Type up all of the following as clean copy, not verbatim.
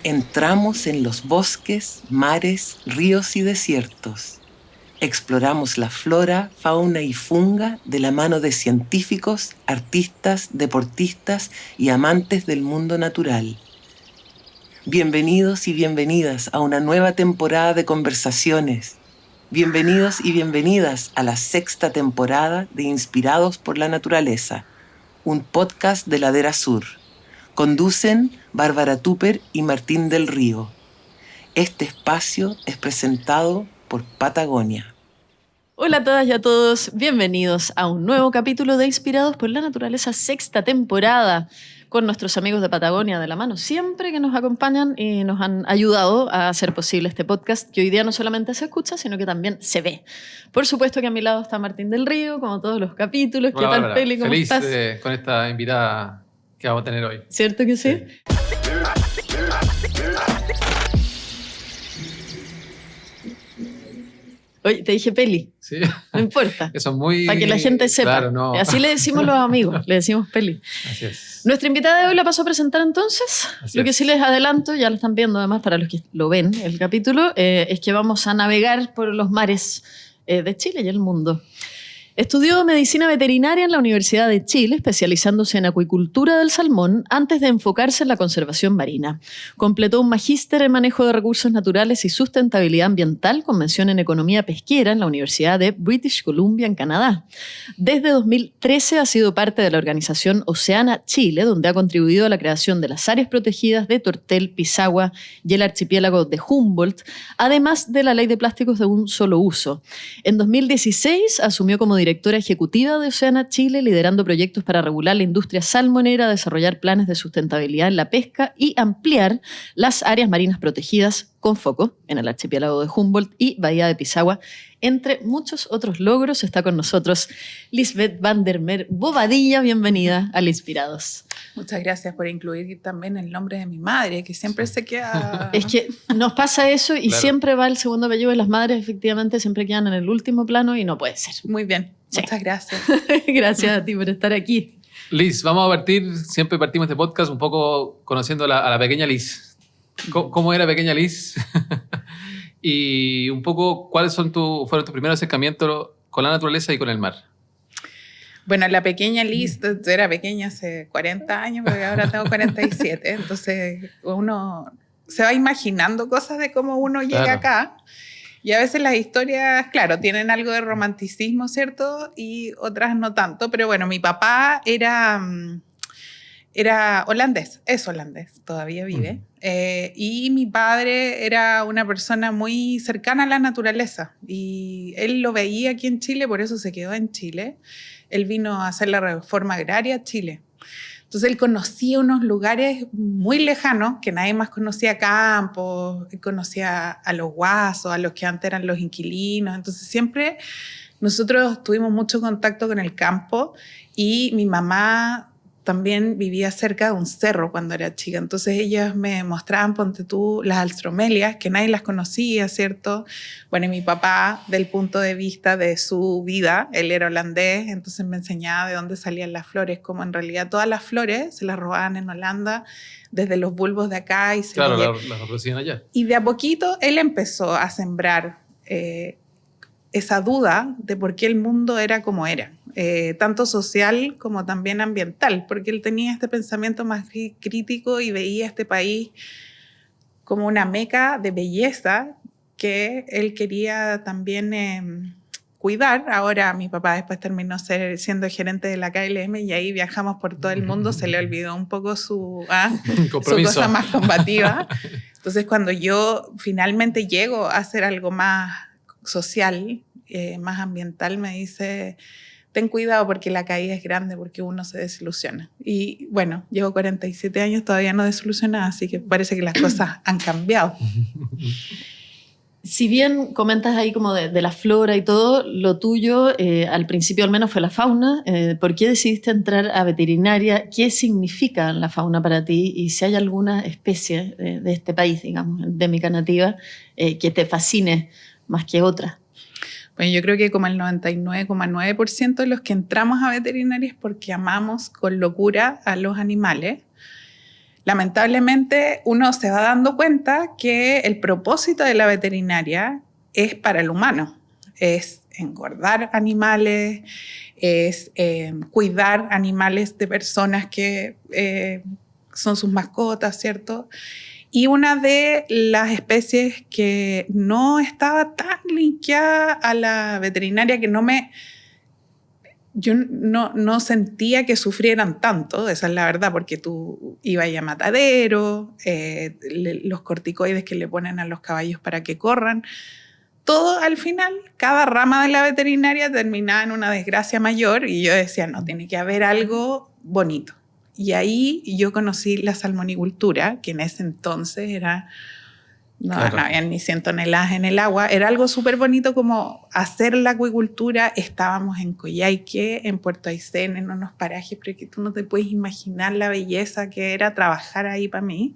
Entramos en los bosques, mares, ríos y desiertos. Exploramos la flora, fauna y funga de la mano de científicos, artistas, deportistas y amantes del mundo natural. Bienvenidos y bienvenidas a una nueva temporada de conversaciones. Bienvenidos y bienvenidas a la 6ª temporada de Inspirados por la Naturaleza, un podcast de Ladera Sur. Conducen Bárbara Tupper y Martín del Río. Este espacio es presentado por Patagonia. Hola a todas y a todos, bienvenidos a un nuevo capítulo de Inspirados por la Naturaleza, 6ª temporada, con nuestros amigos de Patagonia de la mano, siempre que nos acompañan y nos han ayudado a hacer posible este podcast, que hoy día no solamente se escucha, sino que también se ve. Por supuesto que a mi lado está Martín del Río, como todos los capítulos. Hola, ¿Qué tal, Bárbara? Peli? ¿Cómo Feliz estás? con esta invitada que vamos a tener hoy. ¿Cierto que sí? Oye, te dije Peli. Sí. No importa. Eso es muy... Para que la gente sepa. Claro, no. Así le decimos los amigos, le decimos Peli. Así es. Nuestra invitada de hoy la paso a presentar entonces. Así Lo que es. sí les adelanto, ya lo están viendo además para los que lo ven, el capítulo, es que vamos a navegar por los mares de Chile y el mundo. Estudió medicina veterinaria en la Universidad de Chile, especializándose en acuicultura del salmón antes de enfocarse en la conservación marina. Completó un magíster en manejo de recursos naturales y sustentabilidad ambiental con mención en economía pesquera en la Universidad de British Columbia en Canadá. Desde 2013 ha sido parte de la organización Oceana Chile, donde ha contribuido a la creación de las áreas protegidas de Tortel, Pisagua y el archipiélago de Humboldt, además de la ley de plásticos de un solo uso. En 2016 asumió como directora ejecutiva de Oceana Chile, liderando proyectos para regular la industria salmonera, desarrollar planes de sustentabilidad en la pesca y ampliar las áreas marinas protegidas con foco en el archipiélago de Humboldt y Bahía de Pisagua. Entre muchos otros logros está con nosotros Lisbeth van der Meer Bobadilla. Bienvenida al Inspirados. Muchas gracias por incluir también el nombre de mi madre, que siempre se queda... Es que nos pasa eso y Claro. Siempre va el segundo apellido de las madres, efectivamente, siempre quedan en el último plano y no puede ser. Muy bien, Sí. muchas gracias. Gracias a ti por estar aquí. Liz, vamos a partir, siempre partimos este podcast un poco conociendo a la pequeña Liz. ¿Cómo era pequeña Liz? Y un poco, ¿cuáles fueron tus primeros acercamientos con la naturaleza y con el mar? Bueno, la pequeña Liz, yo era pequeña hace 40 años, porque ahora tengo 47, entonces uno se va imaginando cosas de cómo uno llega Claro. acá. Y a veces las historias, claro, tienen algo de romanticismo, ¿cierto? Y otras no tanto. Pero bueno, mi papá era holandés, es holandés, todavía vive. Y mi padre era una persona muy cercana a la naturaleza. Y él lo veía aquí en Chile, por eso se quedó en Chile. Él vino a hacer la reforma agraria a Chile. Entonces él conocía unos lugares muy lejanos, que nadie más conocía campos, él conocía a los guasos, a los que antes eran los inquilinos. Entonces siempre nosotros tuvimos mucho contacto con el campo y mi mamá también vivía cerca de un cerro cuando era chica. Entonces ellas me mostraban, ponte tú, las alstromelias, que nadie las conocía, ¿cierto? Bueno, y mi papá, del punto de vista de su vida, él era holandés, entonces me enseñaba de dónde salían las flores, como en realidad todas las flores se las robaban en Holanda desde los bulbos de acá. Y Claro, las reproducían allá. y de a poquito él empezó a sembrar esa duda de por qué el mundo era como era, tanto social como también ambiental, porque él tenía este pensamiento más crítico y veía este país como una meca de belleza que él quería también cuidar. Ahora mi papá después terminó siendo gerente de la KLM y ahí viajamos por todo el mundo, se le olvidó un poco su Compromiso. cosa más combativa. Entonces cuando yo finalmente llego a hacer algo más social, más ambiental, me dice: ten cuidado porque la caída es grande, porque uno se desilusiona. Y bueno, llevo 47 años todavía no desilusionada, así que parece que las cosas han cambiado. Si bien comentas ahí como de la flora y todo, lo tuyo al principio al menos fue la fauna. ¿Por qué decidiste entrar a veterinaria? ¿Qué significa la fauna para ti? Y si hay alguna especie de este país, digamos, endémica nativa, que te fascine más que otra. Bueno, yo creo que como el 99,9% de los que entramos a veterinaria es porque amamos con locura a los animales. lamentablemente uno se va dando cuenta que el propósito de la veterinaria es para el humano, es engordar animales, es cuidar animales de personas que son sus mascotas, ¿cierto? Y una de las especies que no estaba tan linkeada a la veterinaria, que yo no sentía que sufrieran tanto, esa es la verdad, porque tú ibas a matadero, los corticoides que le ponen a los caballos para que corran, todo al final, cada rama de la veterinaria terminaba en una desgracia mayor y yo decía, no, tiene que haber algo bonito. Y ahí yo conocí la salmonicultura, que en ese entonces era... No había ni 100 toneladas en el agua. Era algo súper bonito como hacer la acuicultura. Estábamos en Coyhaique, en Puerto Aysén, en unos parajes, pero que tú no te puedes imaginar la belleza que era trabajar ahí para mí.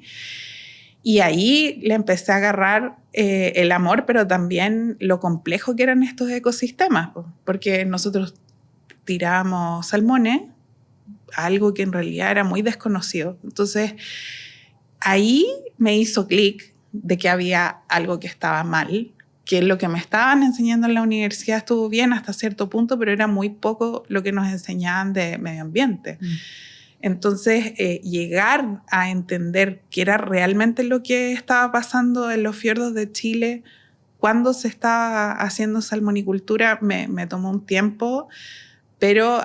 Y ahí le empecé a agarrar el amor, pero también lo complejo que eran estos ecosistemas, porque nosotros tirábamos salmones, algo que en realidad era muy desconocido. Entonces, ahí me hizo clic de que había algo que estaba mal, que lo que me estaban enseñando en la universidad estuvo bien hasta cierto punto, pero era muy poco lo que nos enseñaban de medio ambiente. Entonces, llegar a entender qué era realmente lo que estaba pasando en los fiordos de Chile cuando se estaba haciendo salmonicultura me tomó un tiempo, pero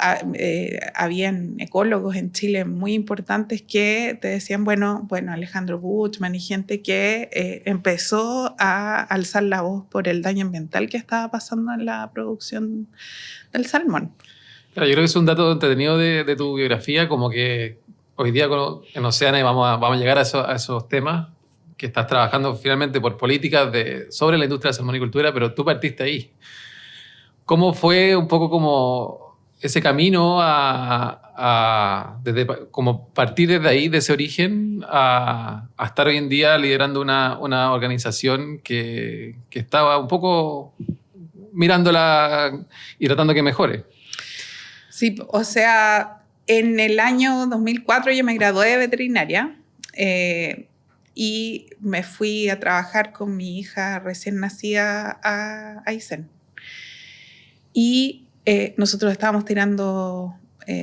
habían ecólogos en Chile muy importantes que te decían, bueno, Alejandro Buchmann y gente que empezó a alzar la voz por el daño ambiental que estaba pasando en la producción del salmón. Claro, yo creo que es un dato entretenido de tu biografía, como que hoy día en Oceana vamos a llegar a esos temas, que estás trabajando finalmente por políticas sobre la industria de la salmonicultura, pero tú partiste ahí. ¿Cómo fue un poco como ese camino como partir desde ahí, de ese origen, a estar hoy en día liderando una organización que estaba un poco mirándola y tratando que mejore? Sí, o sea, en el año 2004 yo me gradué de veterinaria y me fui a trabajar con mi hija recién nacida a Aysén. Y nosotros estábamos tirando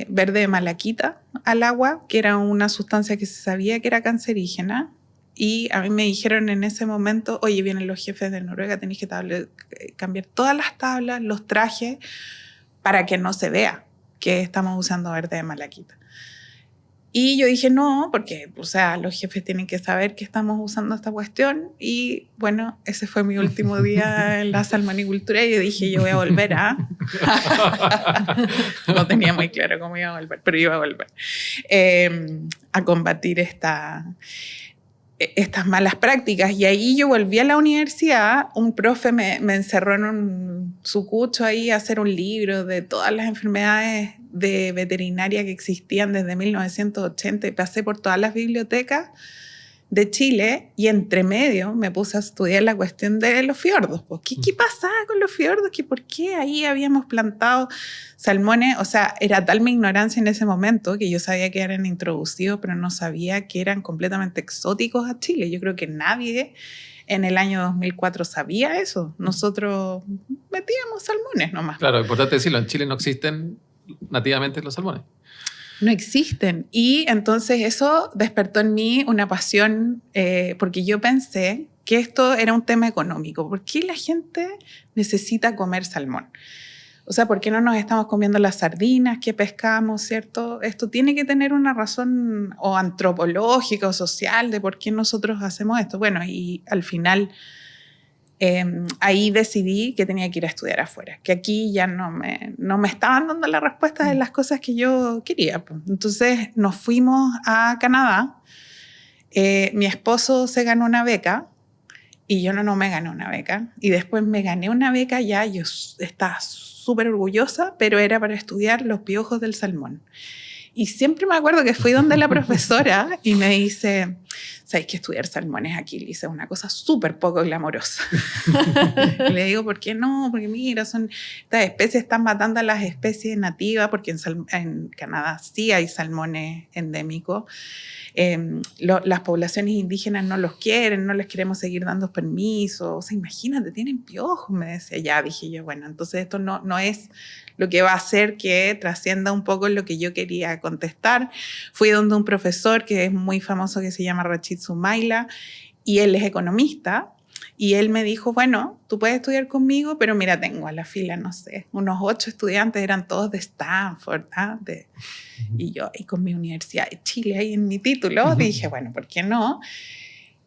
verde de malaquita al agua, que era una sustancia que se sabía que era cancerígena. Y a mí me dijeron en ese momento, oye, vienen los jefes de Noruega, tenéis que cambiar todas las tablas, los trajes, para que no se vea que estamos usando verde de malaquita. Y yo dije, no, porque, o sea, los jefes tienen que saber que estamos usando esta cuestión. Y bueno, ese fue mi último día en la salmonicultura y yo dije, yo voy a volver no tenía muy claro cómo iba a volver, pero iba a volver a combatir estas malas prácticas. Y ahí yo volví a la universidad, un profe me encerró en su cucho ahí a hacer un libro de todas las enfermedades de veterinaria que existían desde 1980 y pasé por todas las bibliotecas de Chile y entre medio me puse a estudiar la cuestión de los fiordos. ¿Qué pasaba con los fiordos? ¿Por qué ahí habíamos plantado salmones? O sea, era tal mi ignorancia en ese momento que yo sabía que eran introducidos, pero no sabía que eran completamente exóticos a Chile. Yo creo que nadie en el año 2004 sabía eso. Nosotros metíamos salmones nomás. Claro, importante decirlo, en Chile no existen nativamente los salmones. No existen. Y entonces eso despertó en mí una pasión, porque yo pensé que esto era un tema económico. ¿Por qué la gente necesita comer salmón? O sea, ¿por qué no nos estamos comiendo las sardinas que pescamos, cierto? Esto tiene que tener una razón o antropológica o social de por qué nosotros hacemos esto. Bueno, y al final ahí decidí que tenía que ir a estudiar afuera, que aquí ya no me estaban dando la respuesta de las cosas que yo quería. Entonces nos fuimos a Canadá. Mi esposo se ganó una beca y yo no me gané una beca. Y después me gané una beca ya, yo estaba súper orgullosa, pero era para estudiar los piojos del salmón. Y siempre me acuerdo que fui donde la profesora y me dice, sabéis que estudiar salmones aquí, Lisa, es una cosa súper poco glamorosa. Y le digo, ¿por qué no? Porque mira, estas especies están matando a las especies nativas, porque en Canadá sí hay salmones endémicos. Las poblaciones indígenas no los quieren, no les queremos seguir dando permisos. O sea, imagínate, tienen piojos, me decía. Ya, dije yo, bueno, entonces esto no es lo que va a hacer que trascienda un poco lo que yo quería contestar. Fui donde un profesor que es muy famoso, que se llama Rachid Soumaila, y él es economista. Y él me dijo, bueno, tú puedes estudiar conmigo, pero mira, tengo a la fila, no sé, unos 8 estudiantes, eran todos de Stanford, y yo ahí con mi Universidad de Chile, ahí en mi título, dije, bueno, ¿por qué no?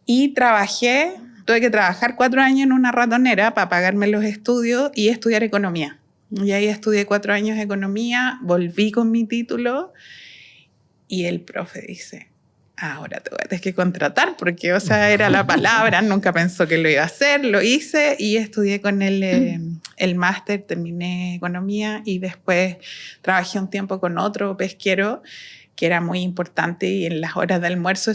Y tuve que trabajar 4 años en una ratonera para pagarme los estudios y estudiar economía. Y ahí estudié 4 años de economía, volví con mi título y el profe dice, ahora te voy a tener que contratar, porque, o sea, era la palabra, nunca pensó que lo iba a hacer, lo hice y estudié con él el máster, terminé economía y después trabajé un tiempo con otro pesquero que era muy importante y en las horas de almuerzo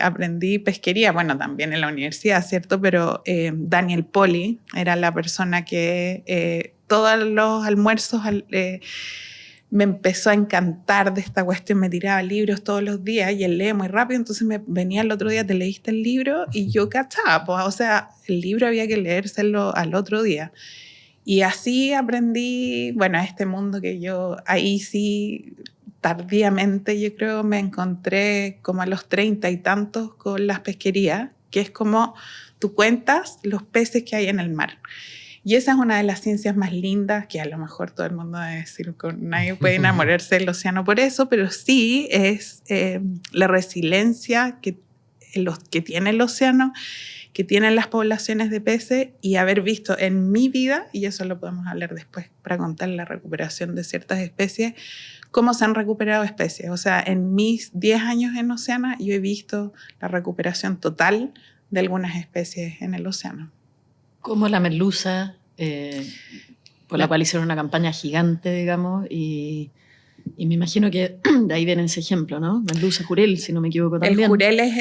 aprendí pesquería, bueno, también en la universidad, ¿cierto? Pero Daniel Poli era la persona que todos los almuerzos... me empezó a encantar de esta cuestión, me tiraba libros todos los días y él lee muy rápido, entonces me venía el otro día, ¿te leíste el libro? Y yo cachaba, pues, o sea, el libro había que leérselo al otro día. Y así aprendí, bueno, este mundo que yo ahí sí, tardíamente yo creo me encontré como a los 30 y tantos con las pesquerías, que es como tú cuentas los peces que hay en el mar. Y esa es una de las ciencias más lindas, que a lo mejor todo el mundo va a decir que nadie puede enamorarse del océano por eso, pero sí es la resiliencia que tiene el océano, que tienen las poblaciones de peces, y haber visto en mi vida, y eso lo podemos hablar después para contar la recuperación de ciertas especies, cómo se han recuperado especies. O sea, en mis 10 años en Oceana yo he visto la recuperación total de algunas especies en el océano. Como la merluza, por la cual hicieron una campaña gigante, digamos, y me imagino que de ahí viene ese ejemplo, ¿no? Merluza, jurel, si no me equivoco también. El jurel es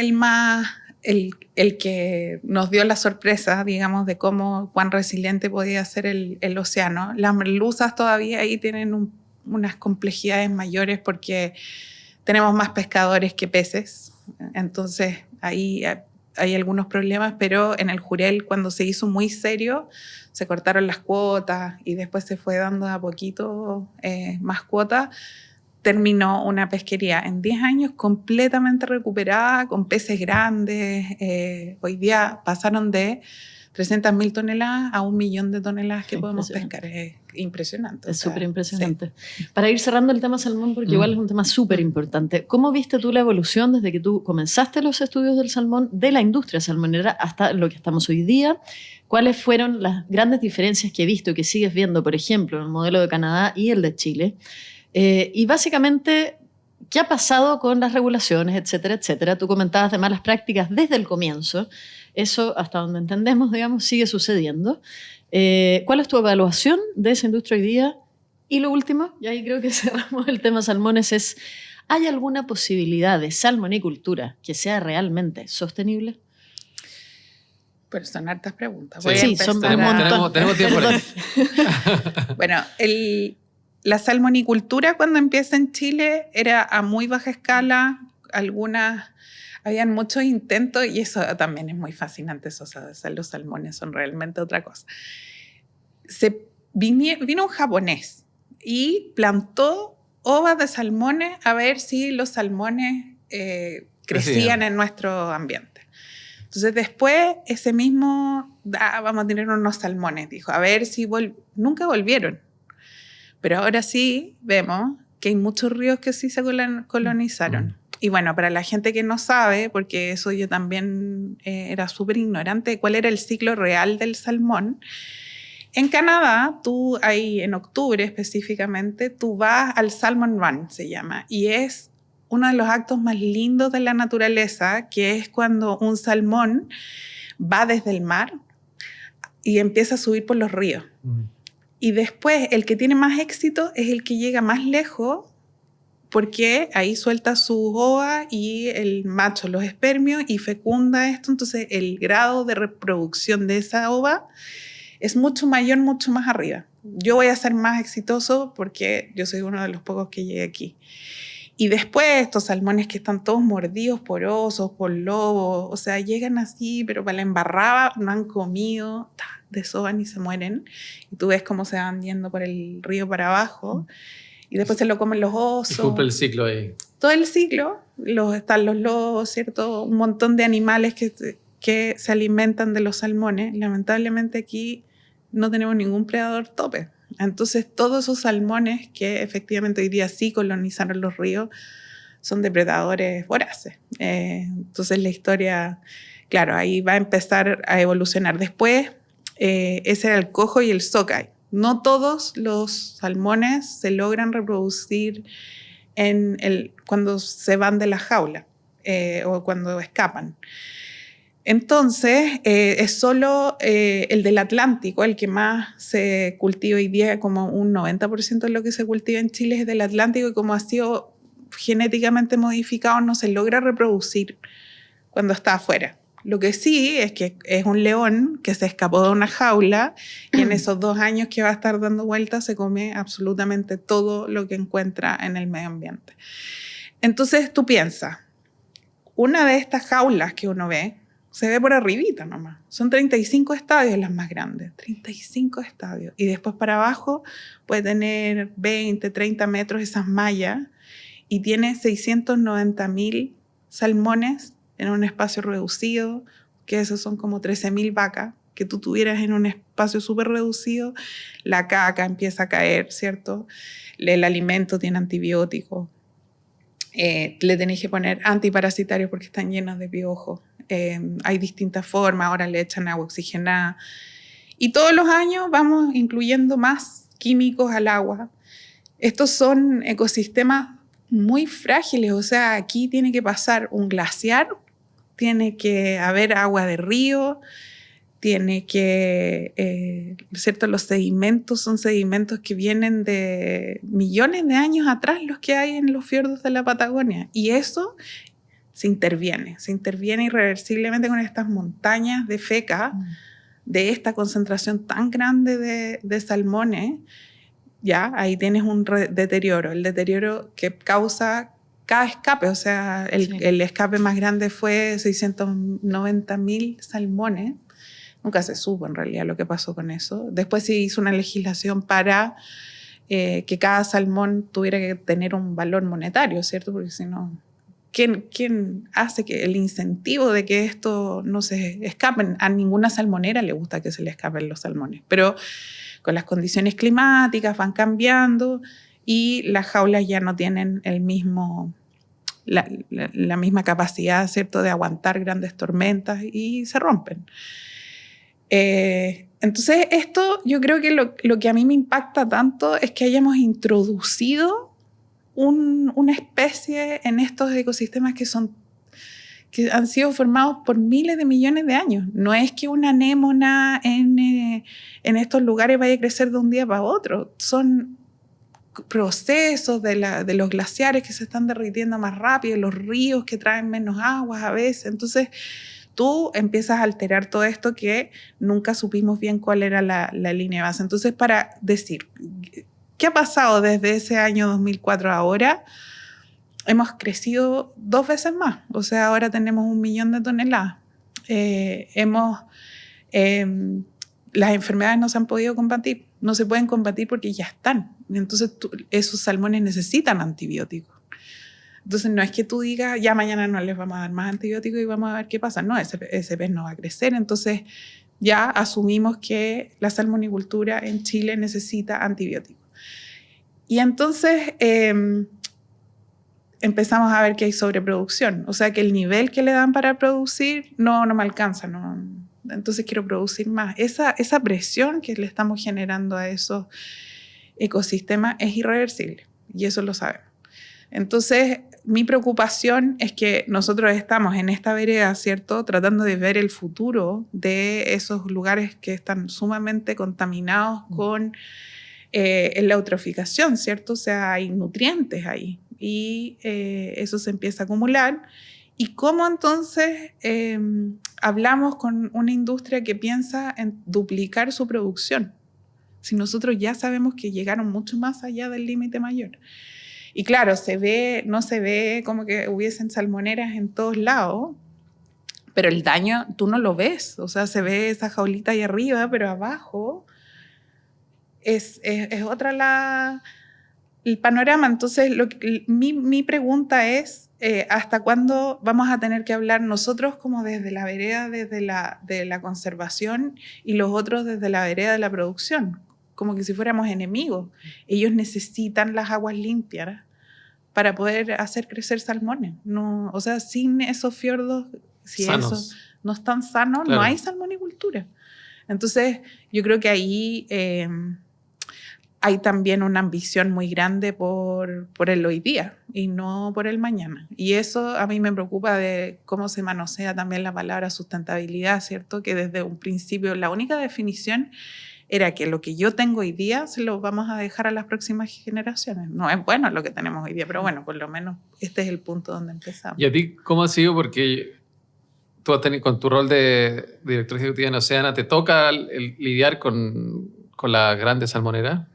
el que nos dio la sorpresa, digamos, de cuán resiliente podía ser el océano. Las merluzas todavía ahí tienen unas complejidades mayores porque tenemos más pescadores que peces, entonces ahí hay algunos problemas, pero en el jurel, cuando se hizo muy serio, se cortaron las cuotas y después se fue dando a poquito más cuotas. Terminó una pesquería en 10 años completamente recuperada, con peces grandes. Hoy día pasaron de 300.000 toneladas a 1 millón de toneladas que podemos pescar. Es impresionante. Es súper impresionante. Sí. Para ir cerrando el tema salmón, porque igual es un tema súper importante, ¿cómo viste tú la evolución desde que tú comenzaste los estudios del salmón, de la industria salmonera, hasta lo que estamos hoy día? ¿Cuáles fueron las grandes diferencias que he visto y que sigues viendo, por ejemplo, en el modelo de Canadá y el de Chile? Y básicamente, ¿qué ha pasado con las regulaciones, etcétera, etcétera? Tú comentabas de malas prácticas desde el comienzo. Eso, hasta donde entendemos, digamos, sigue sucediendo. ¿Cuál es tu evaluación de esa industria hoy día? Y lo último, y ahí creo que cerramos el tema salmones, es ¿hay alguna posibilidad de salmonicultura que sea realmente sostenible? Pero son hartas preguntas. Sí, son un montón. Tenemos tiempo. Bueno, la salmonicultura cuando empieza en Chile era a muy baja escala, habían muchos intentos y eso también es muy fascinante, eso, o sea, los salmones son realmente otra cosa. Vino un japonés y plantó ovas de salmones a ver si los salmones crecían en nuestro ambiente. Entonces después ese mismo, vamos a tener unos salmones, dijo, a ver si nunca volvieron. Pero ahora sí vemos que hay muchos ríos que sí se colonizaron. Y bueno, para la gente que no sabe, porque eso yo también era súper ignorante de cuál era el ciclo real del salmón, en Canadá, en octubre específicamente, tú vas al Salmon Run, se llama, y es uno de los actos más lindos de la naturaleza, que es cuando un salmón va desde el mar y empieza a subir por los ríos. Y después, el que tiene más éxito es el que llega más lejos porque ahí suelta su ova y el macho los espermios y fecunda esto. Entonces el grado de reproducción de esa ova es mucho mayor, mucho más arriba. Yo voy a ser más exitoso porque yo soy uno de los pocos que llegué aquí. Y después estos salmones que están todos mordidos por osos, por lobos, o sea, llegan así, pero para la embarrada no han comido, desoban y se mueren. Y tú ves cómo se van yendo por el río para abajo. Y después se lo comen los osos. Y cumple el ciclo ahí. Todo el ciclo. Están los lobos, ¿cierto? Un montón de animales que se alimentan de los salmones. Lamentablemente aquí no tenemos ningún predador tope. Entonces todos esos salmones que efectivamente hoy día sí colonizaron los ríos son depredadores voraces. Entonces la historia, claro, ahí va a empezar a evolucionar. Después, ese era el coho y el sockeye. No todos los salmones se logran reproducir cuando se van de la jaula o cuando escapan. Entonces, es solo el del Atlántico, el que más se cultiva hoy día, como un 90% de lo que se cultiva en Chile es del Atlántico, y como ha sido genéticamente modificado, no se logra reproducir cuando está afuera. Lo que sí es que es un león que se escapó de una jaula y en esos 2 años que va a estar dando vueltas se come absolutamente todo lo que encuentra en el medio ambiente. Entonces tú piensas, una de estas jaulas que uno ve, se ve por arribita nomás. Son 35 estadios las más grandes. 35 estadios. Y después para abajo puede tener 20, 30 metros esas mallas y tiene 690.000 salmones en un espacio reducido, que esos son como 13.000 vacas que tú tuvieras en un espacio súper reducido. La caca empieza a caer, ¿cierto? El alimento tiene antibióticos. Le tenéis que poner antiparasitarios porque están llenos de piojos. Hay distintas formas, ahora le echan agua oxigenada. Y todos los años vamos incluyendo más químicos al agua. Estos son ecosistemas muy frágiles, o sea, aquí tiene que pasar un glaciar, tiene que haber agua de río, tiene que, ¿cierto? Los sedimentos son sedimentos que vienen de millones de años atrás, los que hay en los fiordos de la Patagonia. Y eso se interviene irreversiblemente con estas montañas de feca, de esta concentración tan grande de salmones. Ya, ahí tienes un deterioro, el deterioro que causa cada escape, o sea, el escape más grande fue 690.000 salmones. Nunca se supo en realidad lo que pasó con eso. Después se hizo una legislación para que cada salmón tuviera que tener un valor monetario, ¿cierto? Porque si no, ¿quién hace que el incentivo de que esto no se escapen? A ninguna salmonera le gusta que se le escapen los salmones, pero con las condiciones climáticas van cambiando y las jaulas ya no tienen la misma capacidad, ¿cierto?, de aguantar grandes tormentas y se rompen. Entonces esto, yo creo que lo que a mí me impacta tanto es que hayamos introducido una especie en estos ecosistemas que han sido formados por miles de millones de años. No es que una anémona en estos lugares vaya a crecer de un día para otro. Son procesos de los glaciares que se están derritiendo más rápido, los ríos que traen menos aguas a veces. Entonces tú empiezas a alterar todo esto que nunca supimos bien cuál era la línea de base. Entonces, para decir, ¿qué ha pasado desde ese año 2004 a ahora? Hemos crecido 2 veces más. O sea, ahora tenemos 1 millón de toneladas. Las enfermedades no se han podido combatir. No se pueden combatir porque ya están. Entonces, esos salmones necesitan antibióticos. Entonces, no es que tú digas, ya mañana no les vamos a dar más antibióticos y vamos a ver qué pasa. No, ese pez no va a crecer. Entonces, ya asumimos que la salmonicultura en Chile necesita antibióticos. Y entonces empezamos a ver que hay sobreproducción. O sea, que el nivel que le dan para producir no me alcanza. No. Entonces quiero producir más. Esa presión que le estamos generando a esos ecosistemas es irreversible. Y eso lo sabemos. Entonces, mi preocupación es que nosotros estamos en esta vereda, ¿cierto?, tratando de ver el futuro de esos lugares que están sumamente contaminados con la eutroficación, ¿cierto? O sea, hay nutrientes ahí. y eso se empieza a acumular. ¿Y cómo entonces hablamos con una industria que piensa en duplicar su producción? Si nosotros ya sabemos que llegaron mucho más allá del límite mayor. Y claro, no se ve como que hubiesen salmoneras en todos lados, pero el daño tú no lo ves. O sea, se ve esa jaulita ahí arriba, pero abajo es otra el panorama. Entonces, mi pregunta es, ¿hasta cuándo vamos a tener que hablar nosotros como desde la vereda de la conservación y los otros desde la vereda de la producción? Como que si fuéramos enemigos. Ellos necesitan las aguas limpias para poder hacer crecer salmones. No, o sea, sin esos fiordos, si sanos. eso no están sanos, Claro. no hay salmonicultura. Entonces, yo creo que ahí hay también una ambición muy grande por el hoy día y no por el mañana. Y eso a mí me preocupa de cómo se manosea también la palabra sustentabilidad, ¿cierto? Que desde un principio la única definición era que lo que yo tengo hoy día se lo vamos a dejar a las próximas generaciones. No es bueno lo que tenemos hoy día, pero bueno, por lo menos este es el punto donde empezamos. ¿Y a ti cómo ha sido? Porque tú has tenido, con tu rol de director ejecutiva en Oceana, ¿te toca lidiar con la grande salmonera?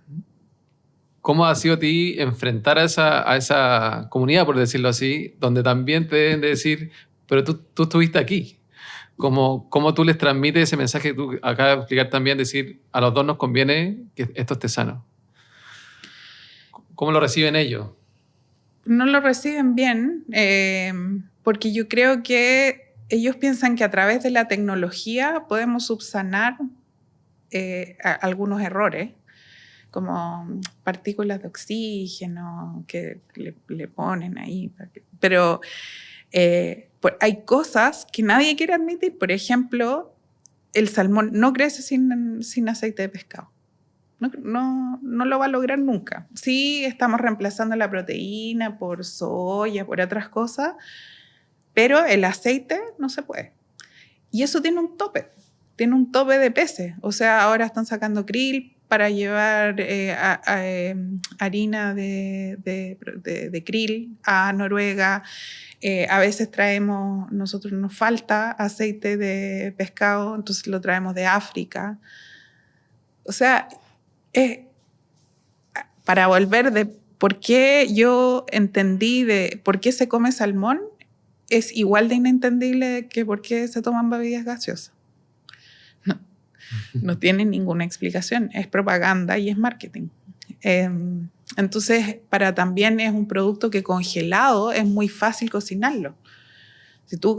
¿Cómo ha sido a ti enfrentar a esa comunidad, por decirlo así, donde también te deben de decir, pero tú estuviste aquí? ¿Cómo tú les transmites ese mensaje que tú acabas de explicar también, decir, a los dos nos conviene que esto esté sano? ¿Cómo lo reciben ellos? No lo reciben bien, porque yo creo que ellos piensan que a través de la tecnología podemos subsanar algunos errores, como partículas de oxígeno que le ponen ahí. Pero hay cosas que nadie quiere admitir. Por ejemplo, el salmón no crece sin aceite de pescado. No lo va a lograr nunca. Sí, estamos reemplazando la proteína por soya, por otras cosas, pero el aceite no se puede. Y eso tiene un tope de peces. O sea, ahora están sacando krill para llevar harina de krill a Noruega. A veces nosotros nos falta aceite de pescado, entonces lo traemos de África. O sea, para volver de por qué yo entendí de por qué se come salmón, es igual de inentendible que por qué se toman bebidas gaseosas. No tiene ninguna explicación, es propaganda y es marketing. Entonces, también es un producto que congelado es muy fácil cocinarlo. Si tú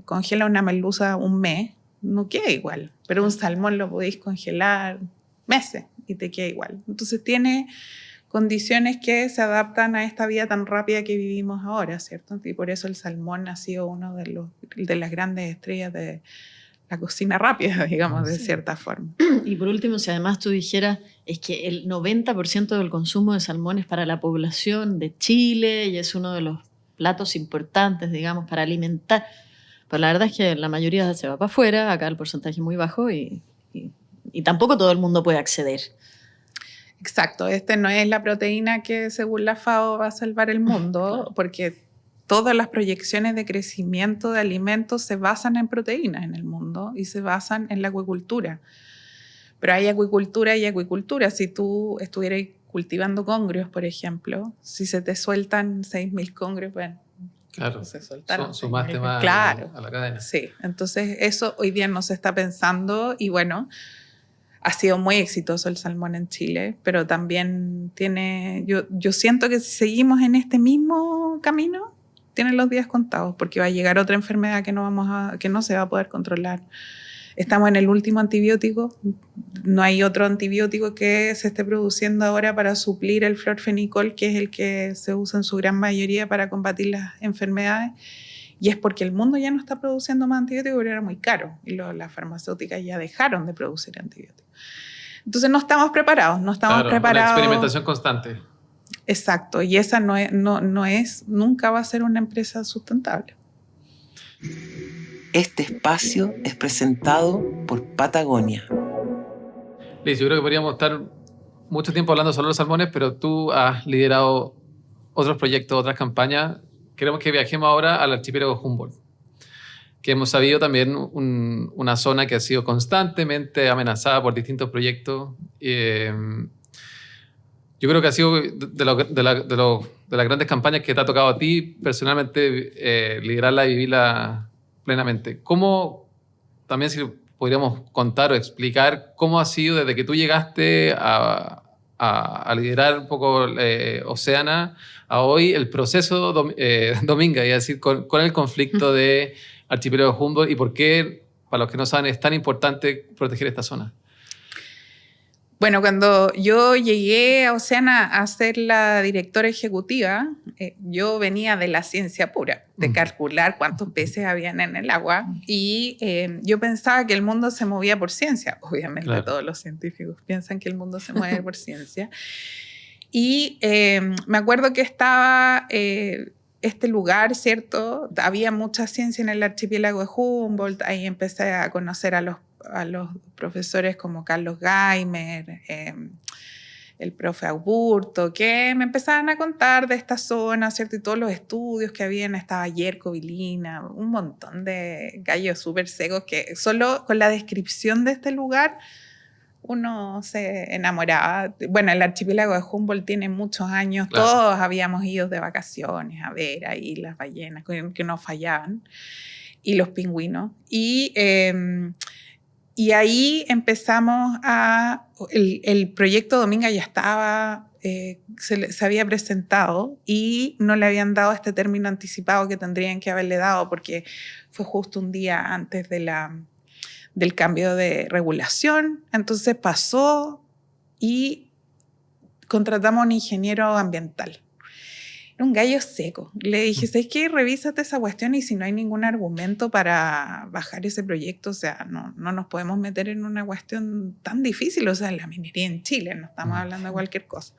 congelas una merluza un mes, no queda igual, pero un salmón lo podéis congelar meses y te queda igual. Entonces tiene condiciones que se adaptan a esta vida tan rápida que vivimos ahora, ¿cierto? Y por eso el salmón ha sido uno de las grandes estrellas de la cocina rápida, digamos, de cierta forma. Y por último, si además tú dijeras, es que el 90% del consumo de salmón es para la población de Chile y es uno de los platos importantes, digamos, para alimentar. Pero la verdad es que la mayoría se va para afuera, acá el porcentaje es muy bajo y tampoco todo el mundo puede acceder. Exacto, no es la proteína que según la FAO va a salvar el mundo, claro, porque todas las proyecciones de crecimiento de alimentos se basan en proteínas en el mundo y se basan en la acuicultura. Pero hay acuicultura y acuicultura. Si tú estuvieras cultivando congrios, por ejemplo, si se te sueltan 6.000 congrios, bueno, claro, se soltaron. Sumaste más, claro, a la cadena. Sí, entonces eso hoy día no se está pensando y bueno, ha sido muy exitoso el salmón en Chile, pero también yo siento que si seguimos en este mismo camino, tienen los días contados, porque va a llegar otra enfermedad que no se va a poder controlar. Estamos en el último antibiótico, no hay otro antibiótico que se esté produciendo ahora para suplir el florfenicol, que es el que se usa en su gran mayoría para combatir las enfermedades, y es porque el mundo ya no está produciendo más antibióticos porque era muy caro, y las farmacéuticas ya dejaron de producir antibióticos. Entonces no estamos preparados, Claro, una experimentación constante. Exacto, y esa nunca va a ser una empresa sustentable. Este espacio es presentado por Patagonia. Liz, yo creo que podríamos estar mucho tiempo hablando solo de los salmones, pero tú has liderado otros proyectos, otras campañas, queremos que viajemos ahora al archipiélago Humboldt, que hemos sabido también una zona que ha sido constantemente amenazada por distintos proyectos. Yo creo que ha sido de las grandes campañas que te ha tocado a ti personalmente liderarla y vivirla plenamente. ¿Cómo, también si podríamos contar o explicar cómo ha sido desde que tú llegaste a liderar un poco Oceana a hoy el proceso Dominga, y decir, con el conflicto de archipiélago Humboldt y por qué, para los que no saben, es tan importante proteger esta zona? Bueno, cuando yo llegué a Oceana a ser la directora ejecutiva, yo venía de la ciencia pura, de calcular cuántos peces habían en el agua, y yo pensaba que el mundo se movía por ciencia. Obviamente, claro, todos los científicos piensan que el mundo se mueve por ciencia. Y me acuerdo que estaba este lugar, ¿cierto? Había mucha ciencia en el archipiélago de Humboldt. Ahí empecé a conocer a los profesores como Carlos Geimer, el profe Augusto, que me empezaban a contar de esta zona, ¿cierto? Y todos los estudios que habían. Estaba Yerko Vilina, un montón de gallos súper secos que solo con la descripción de este lugar uno se enamoraba. Bueno, el archipiélago de Humboldt tiene muchos años, claro. Todos habíamos ido de vacaciones a ver ahí las ballenas que no fallaban, y los pingüinos. Y ahí empezamos el proyecto Dominga ya estaba, se había presentado y no le habían dado este término anticipado que tendrían que haberle dado porque fue justo un día antes del cambio de regulación. Entonces pasó y contratamos a un ingeniero ambiental. Era un gallo seco. Le dije, ¿sabes qué? Revísate esa cuestión y si no hay ningún argumento para bajar ese proyecto, o sea, no nos podemos meter en una cuestión tan difícil, o sea, la minería en Chile, no estamos hablando de cualquier cosa.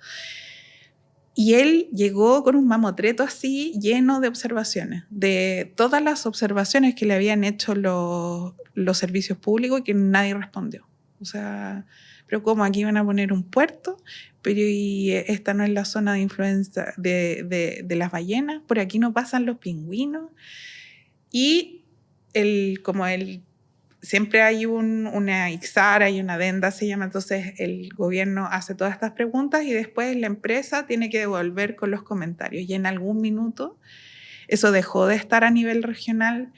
Y él llegó con un mamotreto así, lleno de observaciones, de todas las observaciones que le habían hecho los servicios públicos y que nadie respondió. O sea, pero ¿cómo? Aquí van a poner un puerto, pero y esta no es la zona de influencia de las ballenas, por aquí no pasan los pingüinos. Y siempre hay una IXAR, hay una adenda, se llama, entonces el gobierno hace todas estas preguntas y después la empresa tiene que devolver con los comentarios. Y en algún minuto eso dejó de estar a nivel regional,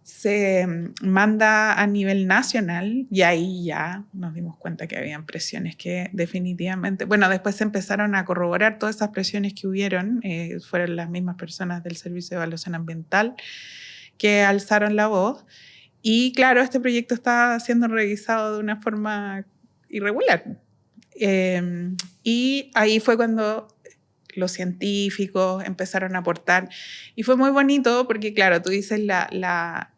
se manda a nivel nacional y ahí ya nos dimos cuenta que habían presiones que definitivamente, bueno, después se empezaron a corroborar todas esas presiones que hubieron, fueron las mismas personas del Servicio de Evaluación Ambiental que alzaron la voz. Y claro, este proyecto está siendo revisado de una forma irregular. Y ahí fue cuando los científicos empezaron a aportar. Y fue muy bonito porque, claro, tú dices la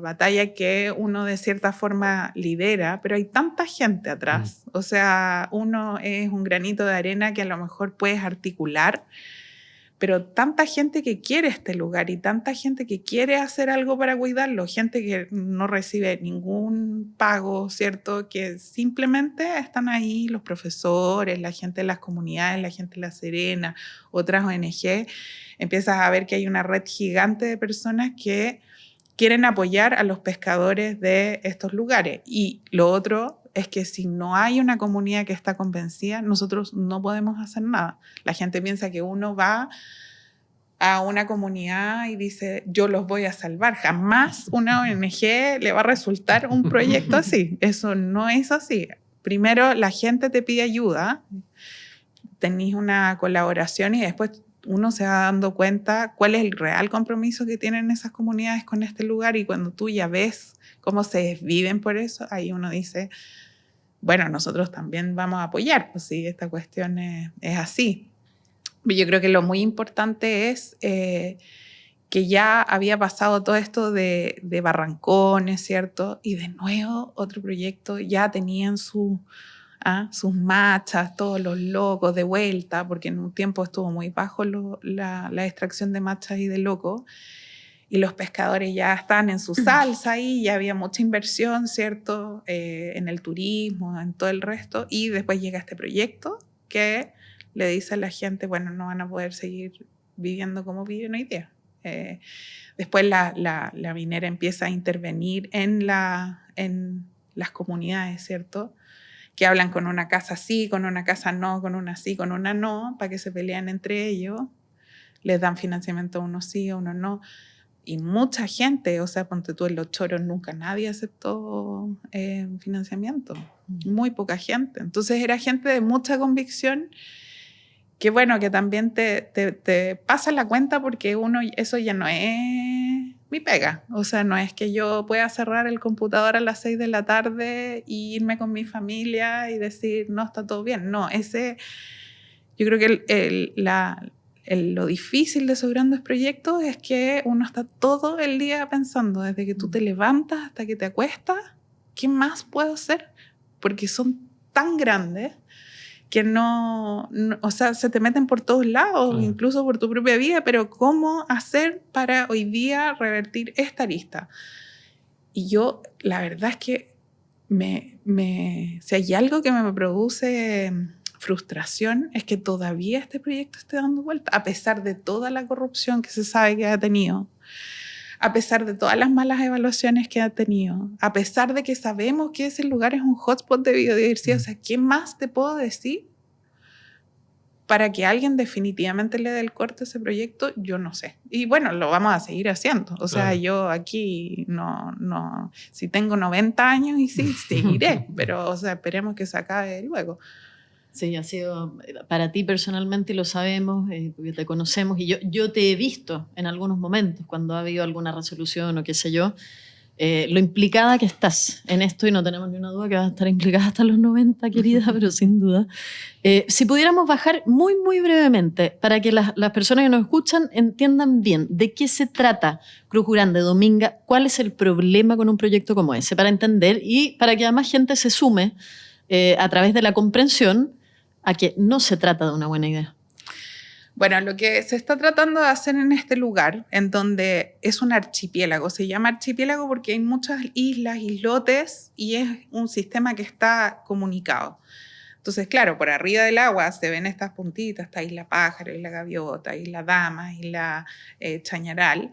batalla que uno de cierta forma lidera, pero hay tanta gente atrás. O sea, uno es un granito de arena que a lo mejor puedes articular, pero tanta gente que quiere este lugar y tanta gente que quiere hacer algo para cuidarlo, gente que no recibe ningún pago, ¿cierto? Que simplemente están ahí, los profesores, la gente de las comunidades, la gente de La Serena, otras ONG. Empiezas a ver que hay una red gigante de personas que quieren apoyar a los pescadores de estos lugares. Y lo otro es que si no hay una comunidad que está convencida, nosotros no podemos hacer nada. La gente piensa que uno va a una comunidad y dice, yo los voy a salvar. Jamás una ONG le va a resultar un proyecto así. Eso no es así. Primero, la gente te pide ayuda, tenés una colaboración y después uno se va dando cuenta cuál es el real compromiso que tienen esas comunidades con este lugar, y cuando tú ya ves cómo se desviven por eso, ahí uno dice, bueno, nosotros también vamos a apoyar, pues sí, esta cuestión es así. Yo creo que lo muy importante es que ya había pasado todo esto de barrancones, ¿cierto? Y de nuevo otro proyecto, ya tenían sus machas, todos los locos de vuelta, porque en un tiempo estuvo muy bajo la extracción de machas y de locos, y los pescadores ya están en su salsa ahí, ya había mucha inversión, ¿cierto? En el turismo, en todo el resto, y después llega este proyecto que le dice a la gente, bueno, no van a poder seguir viviendo como viven hoy día. Después la minera empieza a intervenir en las comunidades, ¿cierto? Que hablan con una casa sí, con una casa no, con una sí, con una no, para que se pelean entre ellos. Les dan financiamiento a uno sí, a uno no. Y mucha gente, o sea, ponte tú en Los Choros, nunca nadie aceptó financiamiento. Muy poca gente. Entonces era gente de mucha convicción que, bueno, que también te pasa la cuenta porque eso ya no es mi pega. O sea, no es que yo pueda cerrar el computador a las 6 de la tarde y irme con mi familia y decir, no, está todo bien. No, yo creo que lo difícil de esos grandes proyectos es que uno está todo el día pensando, desde que tú te levantas hasta que te acuestas, ¿qué más puedo hacer? Porque son tan grandes que no, o sea, se te meten por todos lados, incluso por tu propia vida, pero ¿cómo hacer para hoy día revertir esta arista? Y yo, la verdad es que si hay algo que me produce frustración, es que todavía este proyecto esté dando vuelta, a pesar de toda la corrupción que se sabe que ha tenido, a pesar de todas las malas evaluaciones que ha tenido, a pesar de que sabemos que ese lugar es un hotspot de biodiversidad. O sea, ¿qué más te puedo decir para que alguien definitivamente le dé el corte a ese proyecto? Yo no sé. Y bueno, lo vamos a seguir haciendo. O sea, yo aquí no, si tengo 90 años y sí, seguiré, pero o sea, esperemos que se acabe luego. Sí, ha sido para ti personalmente, lo sabemos, porque te conocemos, y yo te he visto en algunos momentos cuando ha habido alguna resolución o qué sé yo, lo implicada que estás en esto, y no tenemos ni una duda que vas a estar implicada hasta los 90, querida, pero sin duda. Si pudiéramos bajar muy, muy brevemente, para que las personas que nos escuchan entiendan bien de qué se trata Cruz Grande, Dominga, cuál es el problema con un proyecto como ese, para entender y para que además gente se sume a través de la comprensión a que no se trata de una buena idea. Bueno, lo que se está tratando de hacer en este lugar, en donde es un archipiélago, se llama archipiélago porque hay muchas islas, islotes, y es un sistema que está comunicado. Entonces, claro, por arriba del agua se ven estas puntitas, está Isla Pájaro, Isla Gaviota, Isla Damas, Isla Chañaral,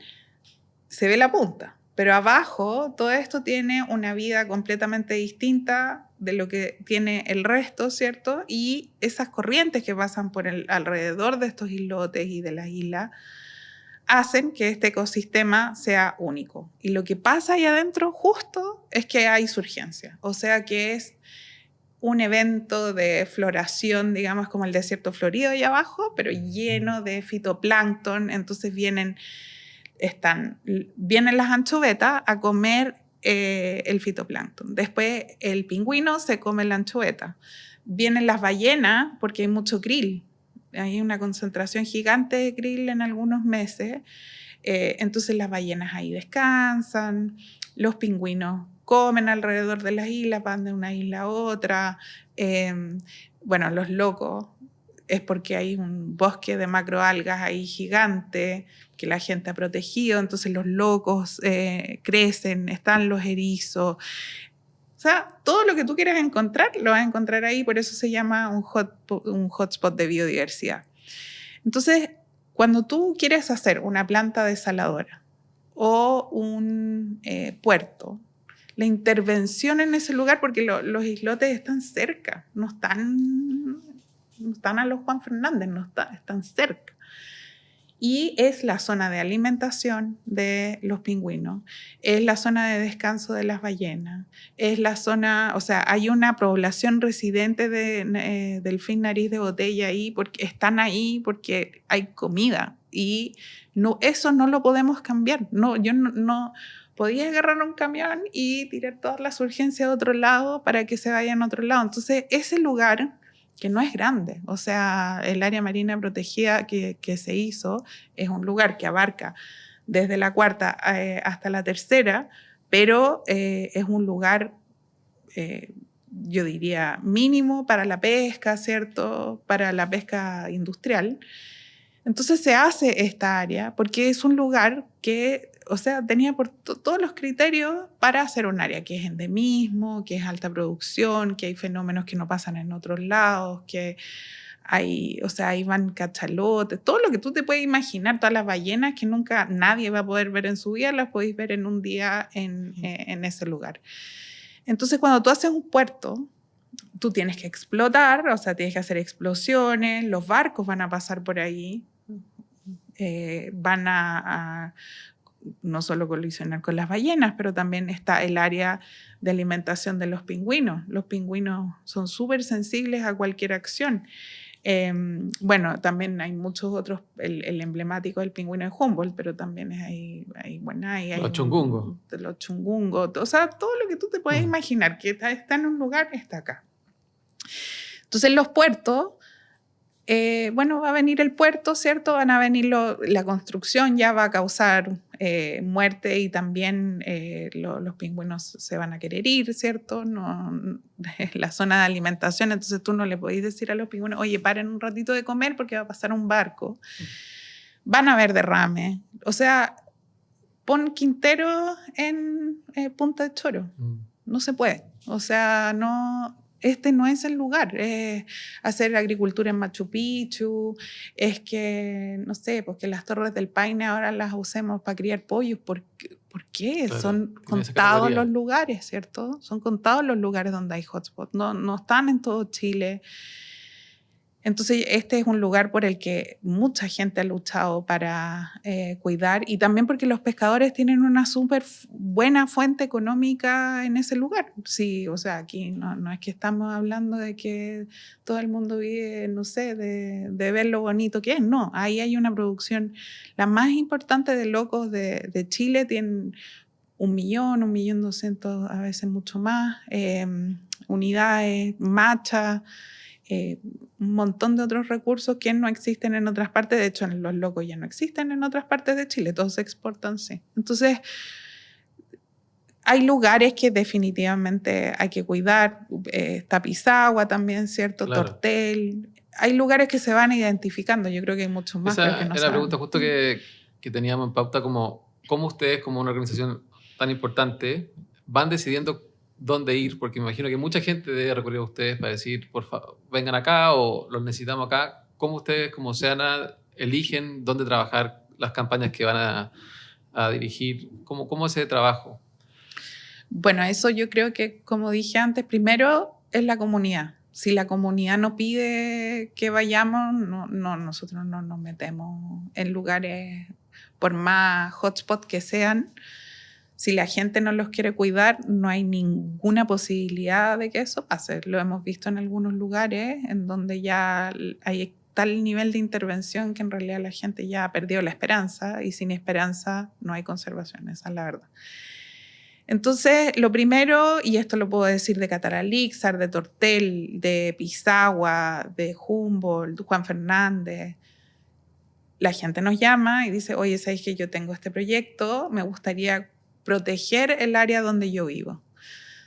se ve la punta. Pero abajo todo esto tiene una vida completamente distinta de lo que tiene el resto, ¿cierto? Y esas corrientes que pasan por alrededor de estos islotes y de las islas hacen que este ecosistema sea único. Y lo que pasa ahí adentro justo es que hay surgencia. O sea que es un evento de floración, digamos, como el desierto florido allá abajo, pero lleno de fitoplancton. Entonces vienen las anchovetas a comer el fitoplancton. Después el pingüino se come la anchoveta. Vienen las ballenas porque hay mucho krill. Hay una concentración gigante de krill en algunos meses. Entonces las ballenas ahí descansan. Los pingüinos comen alrededor de las islas, van de una isla a otra. Bueno, los locos es porque hay un bosque de macroalgas ahí gigante que la gente ha protegido, entonces los locos crecen, están los erizos. O sea, todo lo que tú quieras encontrar, lo vas a encontrar ahí, por eso se llama un hotspot de biodiversidad. Entonces, cuando tú quieres hacer una planta desaladora o un puerto, la intervención en ese lugar, porque los islotes están cerca, no están a los Juan Fernández, están cerca. Y es la zona de alimentación de los pingüinos, es la zona de descanso de las ballenas, es la zona, o sea, hay una población residente de delfín nariz de botella ahí, porque están ahí porque hay comida. Y eso no lo podemos cambiar. Yo no podía agarrar un camión y tirar todas las urgencias a otro lado para que se vayan a otro lado. Entonces, ese lugar, que no es grande, o sea, el área marina protegida que se hizo es un lugar que abarca desde la cuarta hasta la tercera, pero es un lugar, yo diría, mínimo para la pesca, ¿cierto? Para la pesca industrial. Entonces se hace esta área porque es un lugar que, o sea, tenía por todos los criterios para hacer un área que es endemismo, que es alta producción, que hay fenómenos que no pasan en otros lados, que o sea, ahí van cachalotes, todo lo que tú te puedes imaginar, todas las ballenas que nunca nadie va a poder ver en su vida, las podéis ver en un día en ese lugar. Entonces, cuando tú haces un puerto, tú tienes que explotar, o sea, tienes que hacer explosiones, los barcos van a pasar por ahí, van a no solo colisionar con las ballenas, pero también está el área de alimentación de los pingüinos. Los pingüinos son súper sensibles a cualquier acción. Bueno, también hay muchos otros, el emblemático del pingüino de Humboldt, pero también hay Los chungungos. Los chungungos, o sea, todo lo que tú te puedes imaginar que está en un lugar, está acá. Entonces, los puertos, bueno, va a venir el puerto, ¿cierto? Van a venir la construcción, ya va a causar muerte y también los pingüinos se van a querer ir, ¿cierto? No, la zona de alimentación, entonces tú no le podés decir a los pingüinos, oye, paren un ratito de comer porque va a pasar un barco. Van a haber derrames. O sea, pon Quintero en Punta de Choro. No se puede. O sea, no... Este no es el lugar, hacer agricultura en Machu Picchu, es que, no sé, pues que las Torres del Paine ahora las usemos para criar pollos. ¿Por qué? Claro, son contados los lugares, ¿cierto? Son contados los lugares donde hay hotspots, no están en todo Chile. Entonces, este es un lugar por el que mucha gente ha luchado para cuidar y también porque los pescadores tienen una súper buena fuente económica en ese lugar. Sí, o sea, aquí no es que estamos hablando de que todo el mundo vive, no sé, de ver lo bonito que es. No, ahí hay una producción, la más importante de locos de Chile, tienen 1.200.000, a veces mucho más, unidades, machas, un montón de otros recursos que no existen en otras partes. De hecho, los locos ya no existen en otras partes de Chile, todos se exportan, sí. Entonces, hay lugares que definitivamente hay que cuidar. Está Pisagua también, ¿cierto? Claro. Tortel. Hay lugares que se van identificando. Yo creo que hay muchos más. Esa que no era la pregunta justo que teníamos en pauta, como cómo ustedes, como una organización tan importante, van decidiendo dónde ir, porque me imagino que mucha gente debe recurrir a ustedes para decir, por favor, vengan acá o los necesitamos acá. ¿Cómo ustedes, como Oceana, eligen dónde trabajar las campañas que van a dirigir? ¿Cómo ese trabajo? Bueno, eso yo creo que, como dije antes, primero es la comunidad. Si la comunidad no pide que vayamos, nosotros no nos metemos en lugares, por más hotspot que sean. Si la gente no los quiere cuidar, no hay ninguna posibilidad de que eso pase. Lo hemos visto en algunos lugares en donde ya hay tal nivel de intervención que en realidad la gente ya ha perdido la esperanza y sin esperanza no hay conservación, esa es la verdad. Entonces, lo primero, y esto lo puedo decir de Cataralixar, de Tortel, de Pisagua, de Humboldt, Juan Fernández, la gente nos llama y dice, oye, ¿sabes que yo tengo este proyecto? Me gustaría proteger el área donde yo vivo.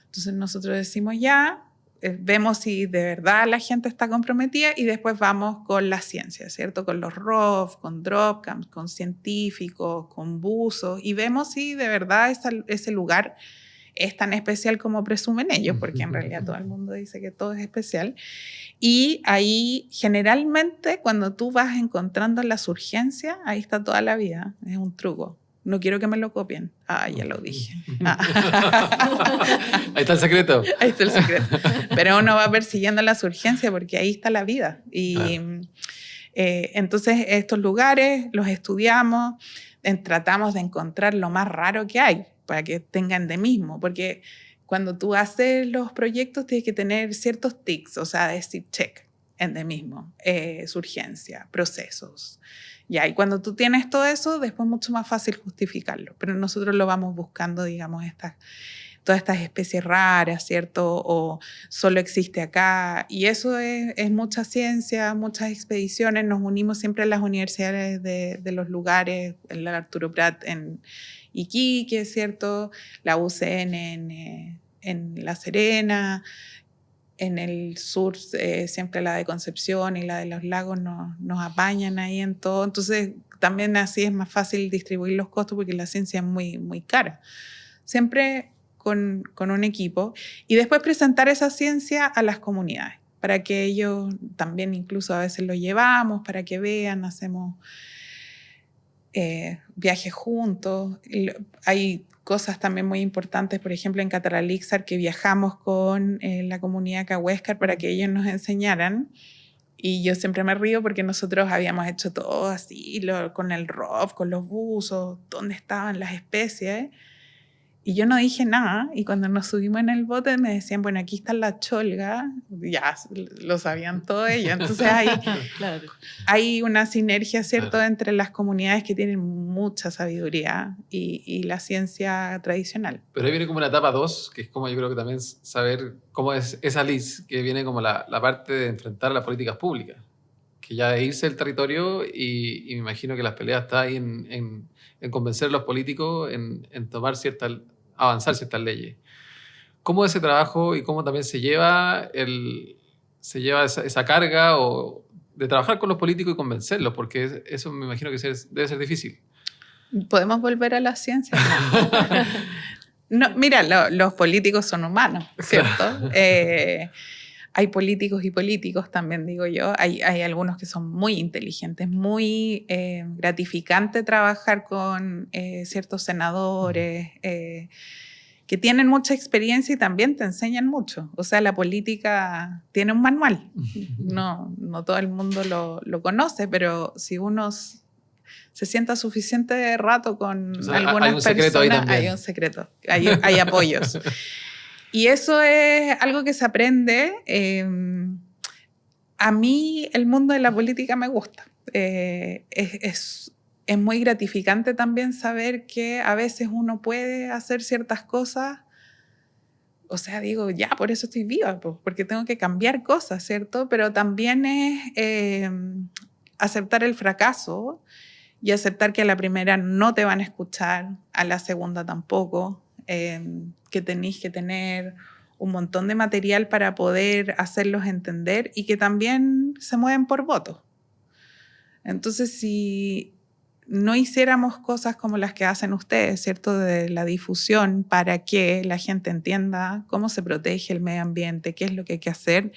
Entonces nosotros decimos ya, vemos si de verdad la gente está comprometida y después vamos con la ciencia, ¿cierto? Con los ROV, con Dropcams, con científicos, con buzos y vemos si de verdad ese lugar es tan especial como presumen ellos, porque en realidad todo el mundo dice que todo es especial. Y ahí generalmente cuando tú vas encontrando las urgencias, ahí está toda la vida, es un truco. No quiero que me lo copien. Ah, ya lo dije. Ahí está el secreto. Ahí está el secreto. Pero uno va persiguiendo las urgencias porque ahí está la vida. Y entonces estos lugares los estudiamos, tratamos de encontrar lo más raro que hay para que tenga endemismo. Porque cuando tú haces los proyectos tienes que tener ciertos tics, o sea, decir check, endemismo, urgencia, procesos. Ya, y cuando tú tienes todo eso, después es mucho más fácil justificarlo. Pero nosotros lo vamos buscando, digamos, todas estas especies raras, ¿cierto? O solo existe acá. Y eso es mucha ciencia, muchas expediciones. Nos unimos siempre a las universidades de los lugares, el Arturo Prat en Iquique, ¿cierto? La UCN en La Serena. En el sur, siempre la de Concepción y la de los lagos nos apañan ahí en todo. Entonces, también así es más fácil distribuir los costos porque la ciencia es muy, muy cara. Siempre con un equipo. Y después presentar esa ciencia a las comunidades para que ellos también incluso a veces los llevamos, para que vean, hacemos viajes juntos. Hay cosas también muy importantes, por ejemplo, en Catalalixar, que viajamos con la comunidad cahuéscar para que ellos nos enseñaran. Y yo siempre me río porque nosotros habíamos hecho todo así, con el ROV, con los buzos, dónde estaban las especies. Y yo no dije nada, y cuando nos subimos en el bote me decían, bueno, aquí están las cholgas, ya lo sabían todo ellos. Entonces Claro. hay una sinergia, ¿cierto?, Claro. entre las comunidades que tienen mucha sabiduría y la ciencia tradicional. Pero ahí viene como una etapa 2, que es como yo creo que también saber cómo es esa LIS, que viene como la parte de enfrentar las políticas públicas, que ya de irse del territorio y me imagino que las peleas están ahí en convencer a los políticos en tomar avanzar ciertas leyes. ¿Cómo ese trabajo y cómo también se lleva esa carga de trabajar con los políticos y convencerlos? Porque eso me imagino que debe ser difícil. ¿Podemos volver a la ciencia? No, mira, los políticos son humanos, ¿cierto? Hay políticos y políticos también, digo yo. Hay algunos que son muy inteligentes, muy gratificante trabajar con ciertos senadores que tienen mucha experiencia y también te enseñan mucho. O sea, la política tiene un manual. No todo el mundo lo conoce, pero si uno se sienta suficiente rato con algunas hay un secreto ahí personas, también. hay un secreto, hay apoyos. Y eso es algo que se aprende. A mí el mundo de la política me gusta. Es muy gratificante también saber que a veces uno puede hacer ciertas cosas. O sea, digo, ya, por eso estoy viva, porque tengo que cambiar cosas, ¿cierto? Pero también es aceptar el fracaso y aceptar que a la primera no te van a escuchar, a la segunda tampoco, que tenéis que tener un montón de material para poder hacerlos entender y que también se mueven por votos. Entonces, si no hiciéramos cosas como las que hacen ustedes, ¿cierto? De la difusión para que la gente entienda cómo se protege el medio ambiente, qué es lo que hay que hacer,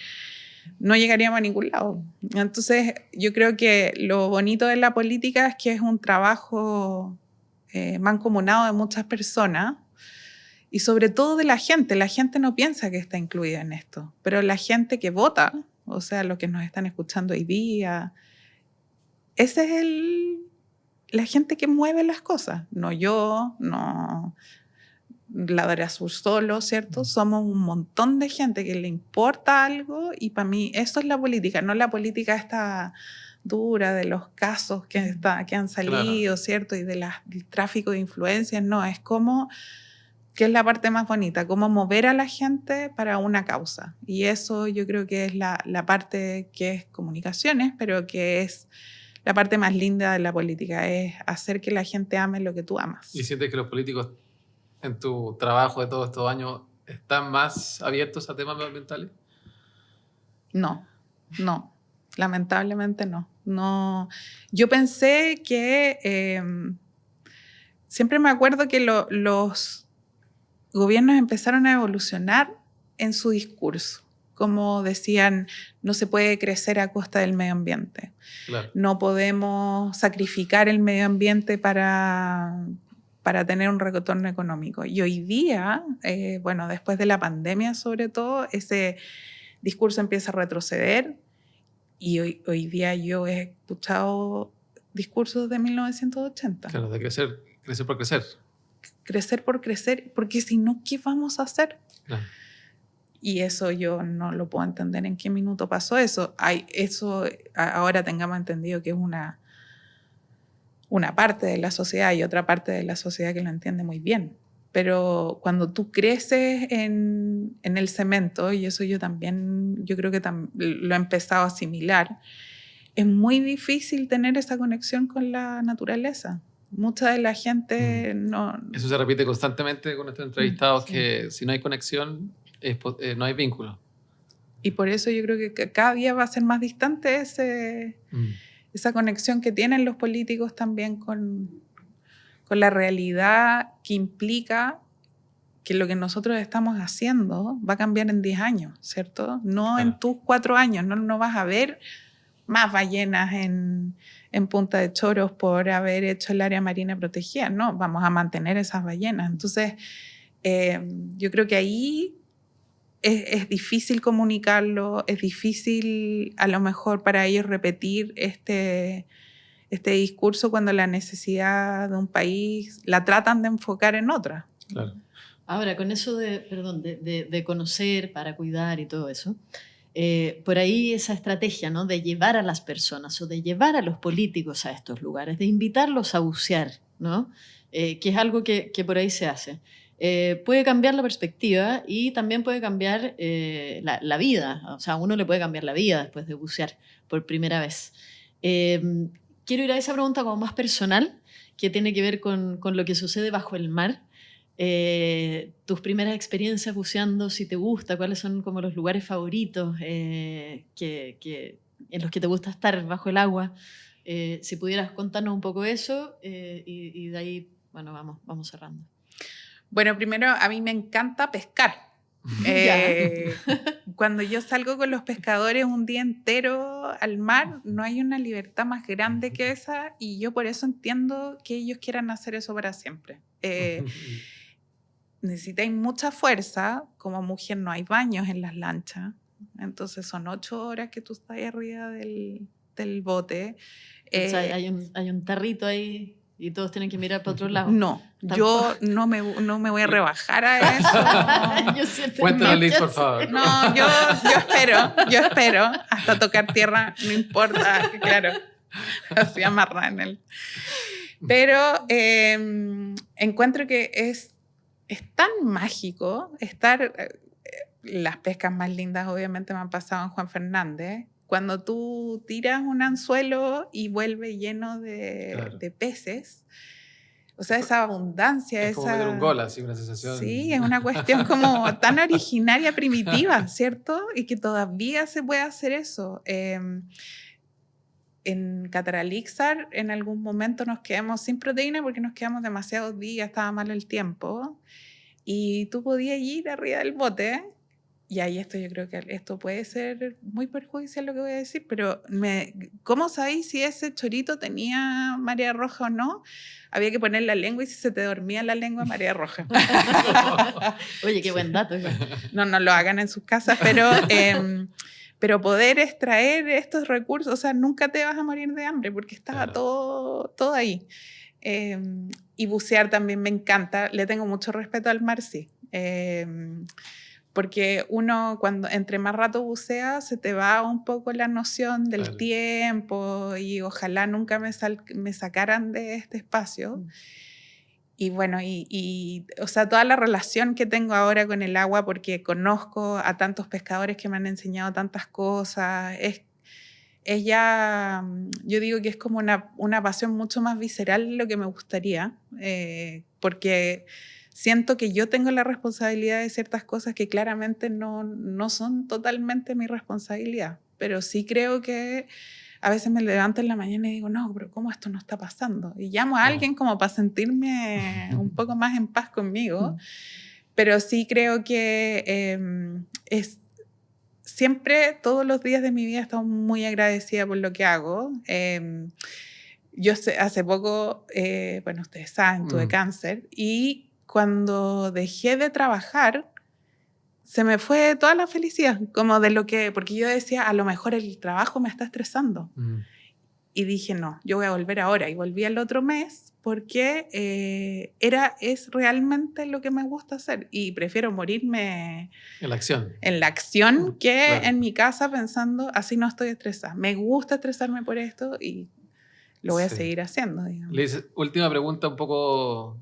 no llegaríamos a ningún lado. Entonces, yo creo que lo bonito de la política es que es un trabajo mancomunado de muchas personas y sobre todo de la gente. La gente no piensa que está incluida en esto, pero la gente que vota, o sea, los que nos están escuchando hoy día, ese es la gente que mueve las cosas. No yo, no la Dora Azul solo, ¿cierto? Somos un montón de gente que le importa algo y para mí eso es la política, no la política esta dura de los casos que han salido, Claro. ¿cierto? Y del tráfico de influencias, no, es como que es la parte más bonita, cómo mover a la gente para una causa. Y eso yo creo que es la parte que es comunicaciones, pero que es la parte más linda de la política, es hacer que la gente ame lo que tú amas. ¿Y sientes que los políticos en tu trabajo de todos estos años están más abiertos a temas medioambientales? No, lamentablemente no. Yo pensé que siempre me acuerdo que los gobiernos empezaron a evolucionar en su discurso. Como decían, no se puede crecer a costa del medio ambiente. Claro. No podemos sacrificar el medio ambiente para tener un retorno económico. Y hoy día, después de la pandemia sobre todo, ese discurso empieza a retroceder y hoy día yo he escuchado discursos de 1980. Claro, de crecer por crecer. Crecer por crecer, porque si no, ¿qué vamos a hacer? Claro. Y eso yo no lo puedo entender en qué minuto pasó eso. Ahora tengamos entendido que es una parte de la sociedad y otra parte de la sociedad que lo entiende muy bien. Pero cuando tú creces en el cemento, y eso yo creo que lo he empezado a asimilar, es muy difícil tener esa conexión con la naturaleza. Mucha de la gente no... Eso se repite constantemente con nuestros entrevistados, sí. que si no hay conexión, no hay vínculo. Y por eso yo creo que cada día va a ser más distante esa conexión que tienen los políticos también con la realidad que implica que lo que nosotros estamos haciendo va a cambiar en 10 años, ¿cierto? No Claro. en tus 4 años, no vas a ver más ballenas en Punta de Choros por haber hecho el área marina protegida, no, vamos a mantener esas ballenas. Entonces, yo creo que ahí es difícil comunicarlo, es difícil a lo mejor para ellos repetir este discurso cuando la necesidad de un país la tratan de enfocar en otra. Claro. Ahora, con eso de conocer para cuidar y todo eso, por ahí esa estrategia, ¿no? De llevar a las personas o de llevar a los políticos a estos lugares, de invitarlos a bucear, ¿no? Que es algo que por ahí se hace. Puede cambiar la perspectiva y también puede cambiar la vida. O sea, a uno le puede cambiar la vida después de bucear por primera vez. Quiero ir a esa pregunta como más personal, que tiene que ver con lo que sucede bajo el mar. Tus primeras experiencias buceando, si te gusta, cuáles son como los lugares favoritos en los que te gusta estar bajo el agua. Si pudieras contarnos un poco eso y de ahí, bueno, vamos cerrando. Bueno, primero, a mí me encanta pescar. Cuando yo salgo con los pescadores un día entero al mar, no hay una libertad más grande que esa, y yo por eso entiendo que ellos quieran hacer eso para siempre. Necesitáis mucha fuerza, como mujer no hay baños en las lanchas, entonces son 8 horas que tú estás ahí arriba del bote. O sea, hay un tarrito ahí y todos tienen que mirar para otro lado. No, yo no me voy a rebajar a eso. Cuéntanos, Liz, por favor. No, yo espero hasta tocar tierra, no importa, claro, así amarrada en él. Pero encuentro que es tan mágico estar. Las pescas más lindas obviamente me han pasado en Juan Fernández. Cuando tú tiras un anzuelo y vuelve lleno de peces, o sea, esa abundancia. Es como meter un gol, así, una sensación. Sí, es una cuestión como tan originaria, primitiva, ¿cierto? Y que todavía se puede hacer eso. En Cataralixar, en algún momento nos quedamos sin proteína porque nos quedamos demasiados días, estaba malo el tiempo, y tú podías ir arriba del bote. Y ahí yo creo que esto puede ser muy perjudicial lo que voy a decir, pero ¿cómo sabéis si ese chorito tenía marea roja o no? Había que poner la lengua y si se te dormía la lengua, marea roja. Oye, qué buen dato. No lo hagan en sus casas, pero poder extraer estos recursos, o sea, nunca te vas a morir de hambre porque estaba todo ahí. Y bucear también me encanta, le tengo mucho respeto al mar, sí. Porque uno, cuando entre más rato bucea, se te va un poco la noción del tiempo, y ojalá nunca me sacaran de este espacio. Y bueno, o sea, toda la relación que tengo ahora con el agua, porque conozco a tantos pescadores que me han enseñado tantas cosas, es ya, yo digo que es como una pasión mucho más visceral lo que me gustaría, porque siento que yo tengo la responsabilidad de ciertas cosas que claramente no son totalmente mi responsabilidad, pero sí creo que a veces me levanto en la mañana y digo, no, pero ¿cómo esto no está pasando? Y llamo a alguien como para sentirme un poco más en paz conmigo, pero sí creo que siempre, todos los días de mi vida he estado muy agradecida por lo que hago. Yo hace poco, bueno, ustedes saben, tuve cáncer, y cuando dejé de trabajar, se me fue toda la felicidad, como porque yo decía, a lo mejor el trabajo me está estresando. Y dije, no, yo voy a volver ahora. Y volví el otro mes porque es realmente lo que me gusta hacer. Y prefiero morirme en la acción. En la acción que en mi casa pensando, así no estoy estresada. Me gusta estresarme por esto y lo voy a seguir haciendo, digamos. Liz, última pregunta un poco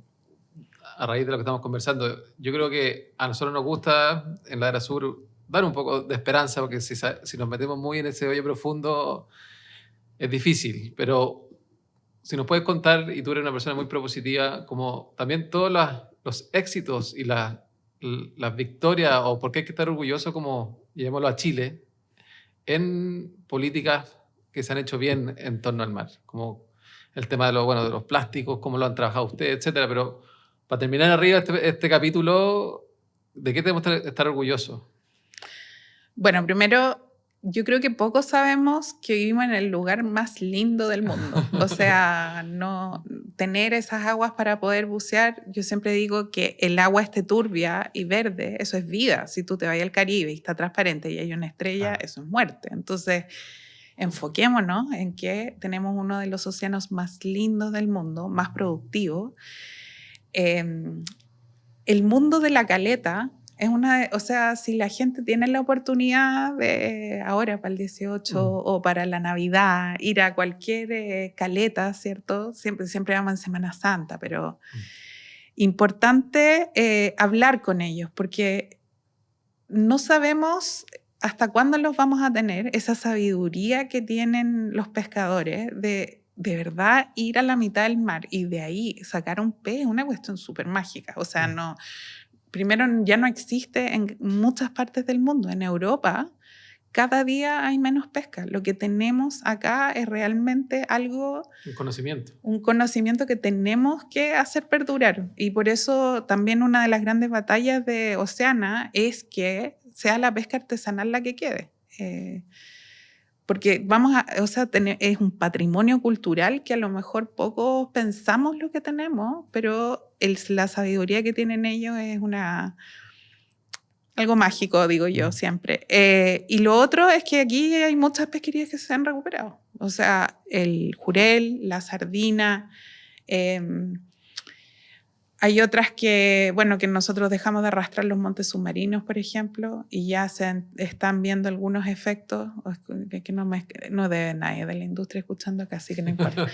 a raíz de lo que estamos conversando. Yo creo que a nosotros nos gusta en Ladera Sur dar un poco de esperanza, porque si nos metemos muy en ese hoyo profundo es difícil, pero si nos puedes contar, y tú eres una persona muy propositiva, como también todos los éxitos y las victorias, o por qué hay que estar orgulloso, como llevémoslo a Chile, en políticas que se han hecho bien en torno al mar, como el tema de los plásticos, cómo lo han trabajado ustedes, etcétera, pero Para terminar arriba este capítulo, ¿de qué tenemos que estar orgullosos? Bueno, primero, yo creo que pocos sabemos que vivimos en el lugar más lindo del mundo. O sea, no tener esas aguas para poder bucear, yo siempre digo que el agua esté turbia y verde, eso es vida. Si tú te vas al Caribe y está transparente y hay una estrella, eso es muerte. Entonces, enfoquémonos en que tenemos uno de los océanos más lindos del mundo, más productivo. El mundo de la caleta es o sea, si la gente tiene la oportunidad de ahora para el 18 o para la Navidad ir a cualquier caleta, ¿cierto? Siempre vamos en Semana Santa, pero importante hablar con ellos porque no sabemos hasta cuándo los vamos a tener, esa sabiduría que tienen los pescadores de verdad ir a la mitad del mar y de ahí sacar un pez es una cuestión súper mágica. O sea, primero ya no existe en muchas partes del mundo. En Europa cada día hay menos pesca. Lo que tenemos acá es realmente algo... Un conocimiento que tenemos que hacer perdurar. Y por eso también una de las grandes batallas de Oceana es que sea la pesca artesanal la que quede. Porque es un patrimonio cultural que a lo mejor pocos pensamos lo que tenemos, pero la sabiduría que tienen ellos es algo mágico, digo yo siempre. Y lo otro es que aquí hay muchas pesquerías que se han recuperado. O sea, el jurel, la sardina, hay otras que nosotros dejamos de arrastrar los montes submarinos, por ejemplo, y ya se están viendo algunos efectos que no debe nadie de la industria escuchando acá, así que no importa.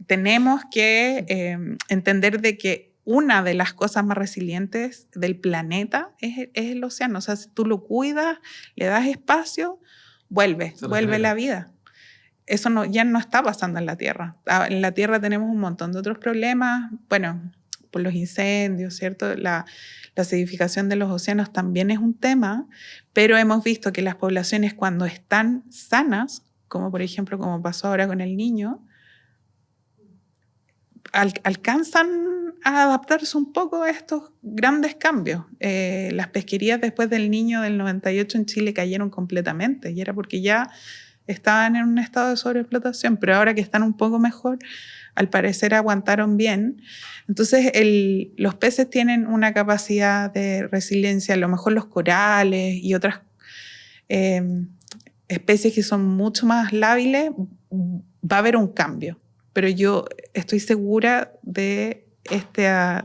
Tenemos que entender de que una de las cosas más resilientes del planeta es el océano. O sea, si tú lo cuidas, le das espacio, vuelve la vida. Eso ya no está pasando en la Tierra. En la Tierra tenemos un montón de otros problemas, bueno, por los incendios, ¿cierto? La acidificación de los océanos también es un tema, pero hemos visto que las poblaciones cuando están sanas, como por ejemplo como pasó ahora con el Niño, alcanzan a adaptarse un poco a estos grandes cambios. Las pesquerías después del Niño del 98 en Chile cayeron completamente y era porque ya estaban en un estado de sobreexplotación, pero ahora que están un poco mejor, al parecer aguantaron bien. Entonces, los peces tienen una capacidad de resiliencia, a lo mejor los corales y otras especies que son mucho más lábiles, va a haber un cambio. Pero yo estoy segura de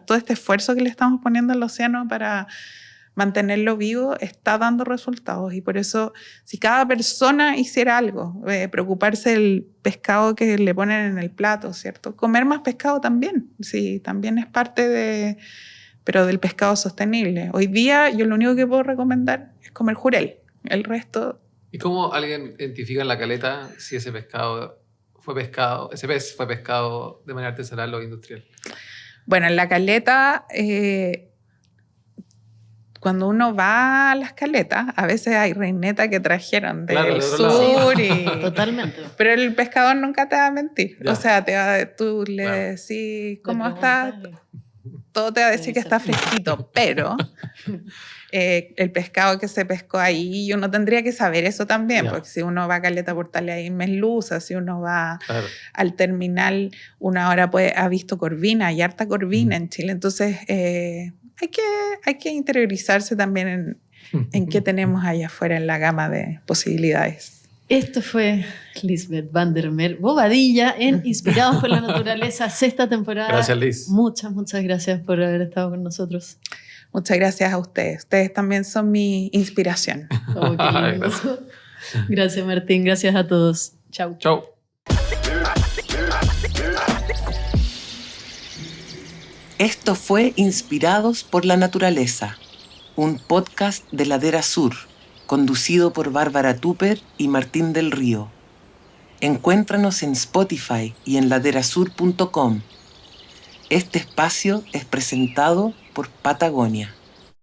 todo este esfuerzo que le estamos poniendo al océano para mantenerlo vivo está dando resultados y por eso si cada persona hiciera algo, preocuparse del pescado que le ponen en el plato, ¿cierto? Comer más pescado también, sí, también es parte pero del pescado sostenible. Hoy día yo lo único que puedo recomendar es comer jurel, el resto... ¿Y cómo alguien identifica en la caleta si ese pez fue pescado de manera artesanal o industrial? Bueno, en la caleta... Cuando uno va a las caletas, a veces hay reinetas que trajeron del sur. Totalmente. Pero el pescador nunca te va a mentir. Ya. O sea, tú le decís, ¿cómo está? Todo te va a decir que está fresquito, pero el pescado que se pescó ahí, uno tendría que saber eso también, porque si uno va a Caleta Portales hay merluza, si uno va al terminal, uno ahora ha visto corvina, hay harta corvina en Chile, entonces... Hay que interiorizarse también en qué tenemos allá afuera en la gama de posibilidades. Esto fue Lisbeth van der Meer Bobadilla en Inspirados por la Naturaleza, 6ª temporada. Gracias, Liz. Muchas gracias por haber estado con nosotros. Muchas gracias a ustedes. Ustedes también son mi inspiración. Oh, qué lindo. Gracias, Martín. Gracias a todos. Chau. Chau. Esto fue Inspirados por la Naturaleza, un podcast de Ladera Sur, conducido por Bárbara Tupper y Martín del Río. Encuéntranos en Spotify y en laderasur.com. Este espacio es presentado por Patagonia.